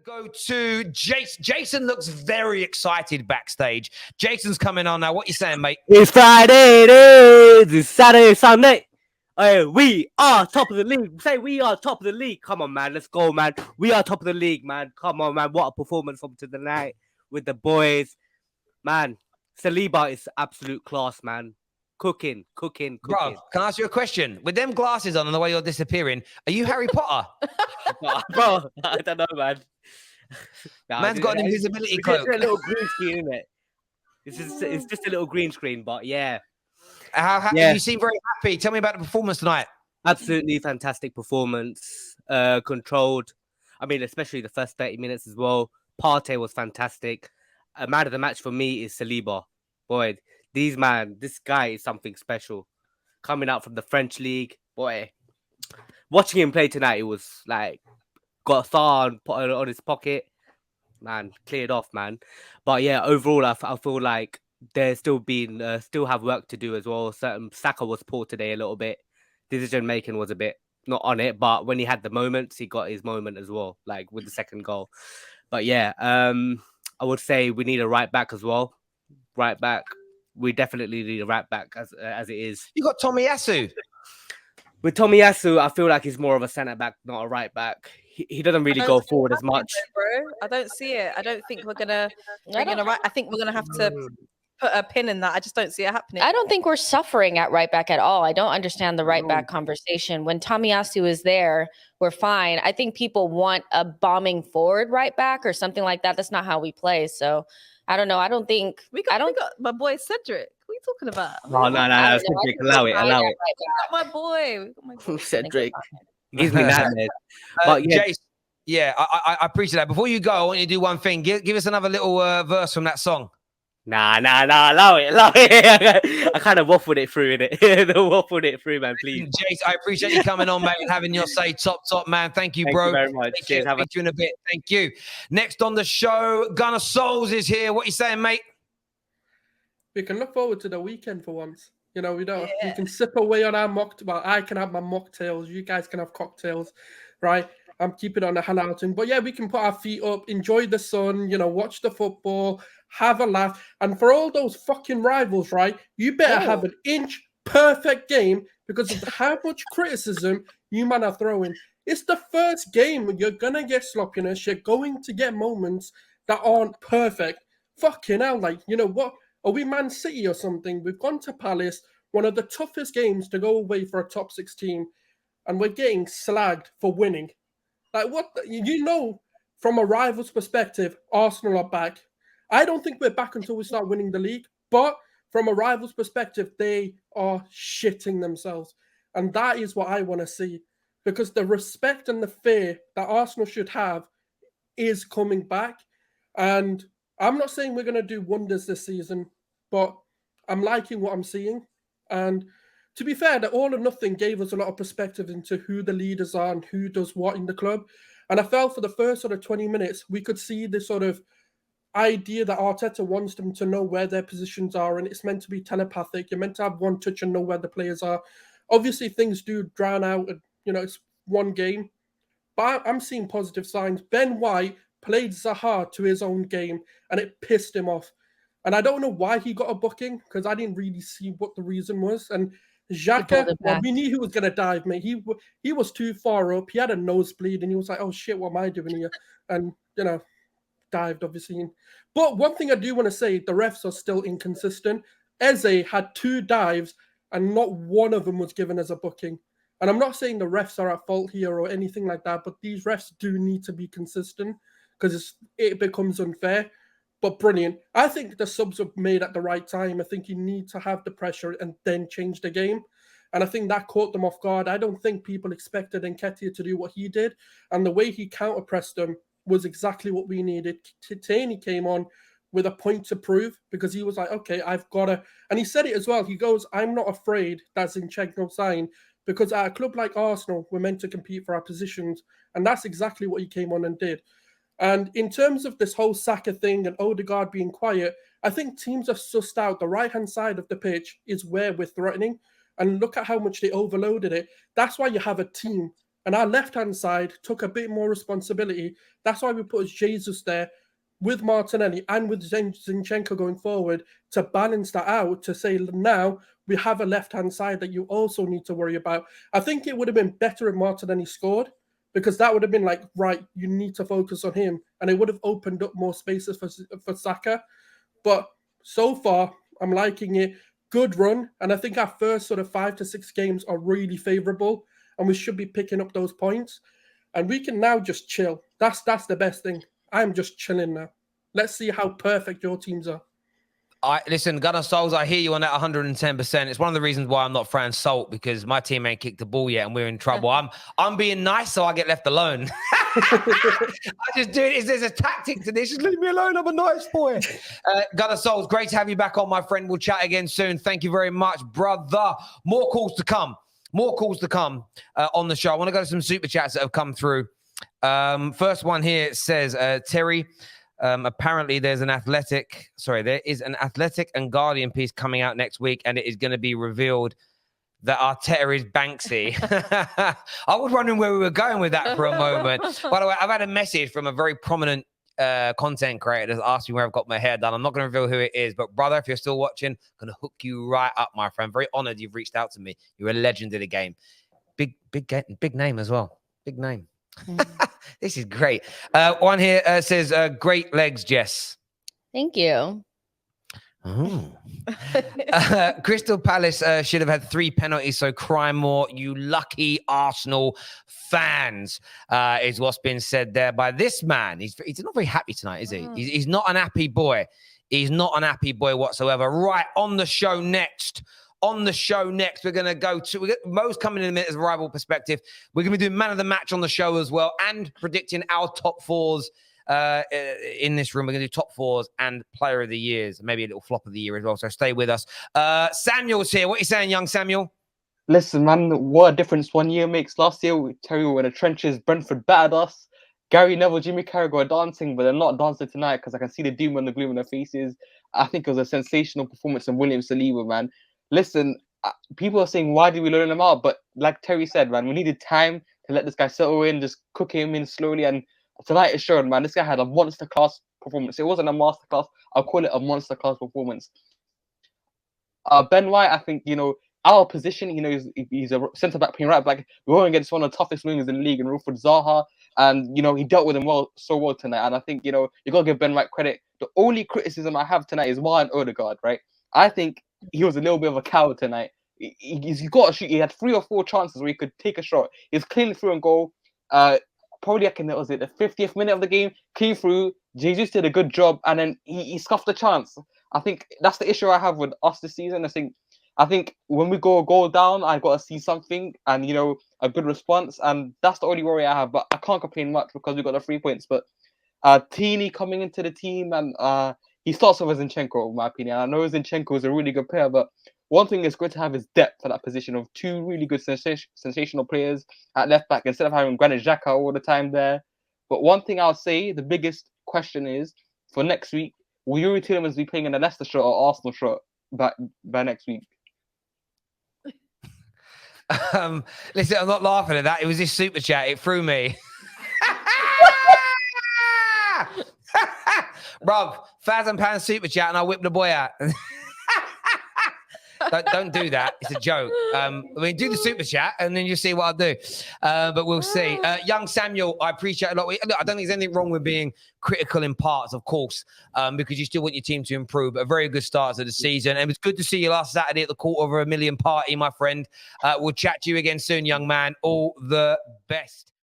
go to Jason. Jason looks very excited backstage. Jason's coming on now. What you saying, mate? It's Friday, it is. It's Saturday, Sunday. Hey, we are top of the league. Say we are top of the league. Come on, man. Let's go, man. We are top of the league, man. Come on, man. What a performance from tonight with the boys. Man, Saliba is absolute class, man. Cooking. Bro, can I ask you a question? With them glasses on and the way you're disappearing, are you Harry Potter? Bro, I don't know, man. Man's got an invisibility cloak. It's a little green screen, isn't it? It's just a little green screen, but yeah. You seem very happy. Tell me about the performance tonight. Absolutely fantastic performance. Controlled. I mean, especially the first 30 minutes as well. Partey was fantastic. A man of the match for me is Saliba. Boy, this guy is something special. Coming out from the French league, boy. Watching him play tonight, it was like got a thorn put on his pocket. Man, cleared off, man. But yeah, overall, I feel like there's still have work to do as well. Saka was poor today a little bit. Decision making was a bit not on it, but when he had the moments, he got his moment as well, like with the second goal. But yeah, I would say we need a right back as well. Right back. We definitely need a right back as it is. You got Tomiyasu. With Tomiyasu, I feel like he's more of a centre back, not a right back. He doesn't really go forward as much. Bro, I don't see it. I don't think we're gonna bring in a right. I think we're gonna have to put a pin in that. I just don't see it happening. I don't think we're suffering at right back at all. I don't understand the right back conversation. When Tomiyasu is there, we're fine. I think people want a bombing forward right back or something like that. That's not how we play. So I don't know. I don't think we got my boy Cedric. What are you talking about? No. Cedric, allow it. We got my boy. Cedric. He's been at it. But yeah. Jace, yeah, I appreciate that. Before you go, I want you to do one thing. Give us another little verse from that song. Nah, allow it. I kind of waffled it through, innit? Waffled it through, man, please. Jace, I appreciate you coming on, mate, and having your say. Top, man. Thank you, bro. Thank you very much. Cheers. Speak to you in a bit. Thank you. Next on the show, Gunner Souls is here. What you saying, mate? We can look forward to the weekend for once. You know, we can sip away on our I can have my mocktails. You guys can have cocktails, right? I'm keeping on the halal thing. But yeah, we can put our feet up, enjoy the sun, watch the football, have a laugh. And for all those fucking rivals, right, you better have an inch perfect game because of how much criticism you man are throwing. It's the first game. You're going to get sloppiness. You're going to get moments that aren't perfect. Fucking hell, like, you know what? Are we Man City or something? We've gone to Palace, one of the toughest games to go away for a top 6 team, and we're getting slagged for winning. Like, what? From a rival's perspective, Arsenal are back. I don't think we're back until we start winning the league, but from a rival's perspective, they are shitting themselves. And that is what I want to see, because the respect and the fear that Arsenal should have is coming back. And I'm not saying we're going to do wonders this season, but I'm liking what I'm seeing. And to be fair, the All or Nothing gave us a lot of perspective into who the leaders are and who does what in the club. And I felt for the first sort of 20 minutes, we could see this sort of idea that Arteta wants them to know where their positions are, and it's meant to be telepathic. You're meant to have one touch and know where the players are. Obviously, things do drown out, and it's one game. But I'm seeing positive signs. Ben White played Zaha to his own game, and it pissed him off. And I don't know why he got a booking, because I didn't really see what the reason was. And Xhaka, we knew he was going to dive, mate. He was too far up. He had a nosebleed, and he was like, oh, shit, what am I doing here? And, dived, obviously. But one thing I do want to say, the refs are still inconsistent. Eze had 2 dives, and not one of them was given as a booking. And I'm not saying the refs are at fault here or anything like that, but these refs do need to be consistent, because it becomes unfair. But brilliant. I think the subs were made at the right time. I think you need to have the pressure and then change the game. And I think that caught them off guard. I don't think people expected Nketiah to do what he did. And the way he counter-pressed them was exactly what we needed. Taney came on with a point to prove, because he was like, okay, I've got to... And he said it as well. He goes, I'm not afraid that's in check, no sign, because at a club like Arsenal, we're meant to compete for our positions. And that's exactly what he came on and did. And in terms of this whole Saka thing and Odegaard being quiet, I think teams have sussed out the right-hand side of the pitch is where we're threatening. And look at how much they overloaded it. That's why you have a team. and our left-hand side took a bit more responsibility. That's why we put Jesus there with Martinelli and with Zinchenko going forward to balance that out, to say now we have a left-hand side that you also need to worry about. I think it would have been better if Martinelli scored, because that would have been like, right, you need to focus on him, and it would have opened up more spaces for Saka. But so far, I'm liking it. Good run, and I think our first sort of 5 to 6 games are really favourable, and we should be picking up those points. And we can now just chill. That's the best thing. I'm just chilling now. Let's see how perfect your teams are. Listen, Gunnar Souls, I hear you on that 110%. It's one of the reasons why I'm not Fran Salt, because my team ain't kicked the ball yet and we're in trouble. I'm being nice so I get left alone. I just do it. There's a tactic to this. Just leave me alone. I'm a nice boy. Gunnar Souls, great to have you back on, my friend. We'll chat again soon. Thank you very much, brother. More calls to come. On the show. I want to go to some super chats that have come through. First one here says, Terry, apparently there is an Athletic and Guardian piece coming out next week, and it is going to be revealed that Arteta is Banksy. I was wondering where we were going with that for a moment. By the way, I've had a message from a very prominent content creator that's asked me where I've got my hair done. I'm not going to reveal who it is, but brother, if you're still watching, I'm going to hook you right up, my friend. Very honored you've reached out to me. You're a legend of the game. Big name as well. Big name. This is great. One here says, great legs, Jess. Thank you. Oh. Crystal Palace should have had 3 penalties, so cry more, you lucky Arsenal fans, is what's been said there by this man. He's not very happy tonight, is he? He's not an happy boy. He's not an happy boy whatsoever. Right, on the show next, we're going to go to Mo's coming in a minute as a rival perspective. We're going to be doing man of the match on the show as well, and predicting our top 4s in this room. We're going to do top 4s and player of the years, maybe a little flop of the year as well. So stay with us. Samuel's here. What are you saying, young Samuel? Listen, man, what a difference 1 year makes. Last year, we tell you, in the trenches, Brentford battered us. Gary Neville, Jimmy Carragher are dancing, but they're not dancing tonight because I can see the doom and the gloom in their faces. I think it was a sensational performance from William Saliba, man. Listen, people are saying, why did we loan him out? But like Terry said, man, we needed time to let this guy settle in, just cook him in slowly. And tonight it showed, man. This guy had a monster class performance. It wasn't a master class. I'll call it a monster class performance. Ben White, I think, our position, he's a centre-back playing right back. We're going against one of the toughest wingers in the league, and Wilfried Zaha. And, he dealt with him so well tonight. And I think, you got to give Ben White credit. The only criticism I have tonight is Martin Odegaard, right? I think he was a little bit of a coward tonight. He's got to shoot. He had 3 or 4 chances where he could take a shot. He was clean through and goal. Probably, the 50th minute of the game, clean through. Jesus did a good job, and then he scuffed the chance. I think that's the issue I have with us this season. I think when we go a goal down, I've got to see something and, a good response. And that's the only worry I have. But I can't complain much because we got the 3 points. But Tini coming into the team, and he starts off as Zinchenko, in my opinion. I know Zinchenko is a really good player, but one thing it's good to have is depth for that position of 2 really good sensational players at left back instead of having Granit Xhaka all the time there. But one thing I'll say, the biggest question is for next week, will Yuri Tielemans be playing in a Leicester shirt or Arsenal shirt by next week? Listen, I'm not laughing at that. It was this super chat. It threw me. Rob, £1,000 super chat and I'll whip the boy out. Don't do that. It's a joke. Do the super chat and then you see what I'll do. But we'll see. Young Samuel, I appreciate it a lot. Look, I don't think there's anything wrong with being critical in parts, of course, because you still want your team to improve. A very good start to the season. And it was good to see you last Saturday at the $250,000 party, my friend. We'll chat to you again soon, young man. All the best.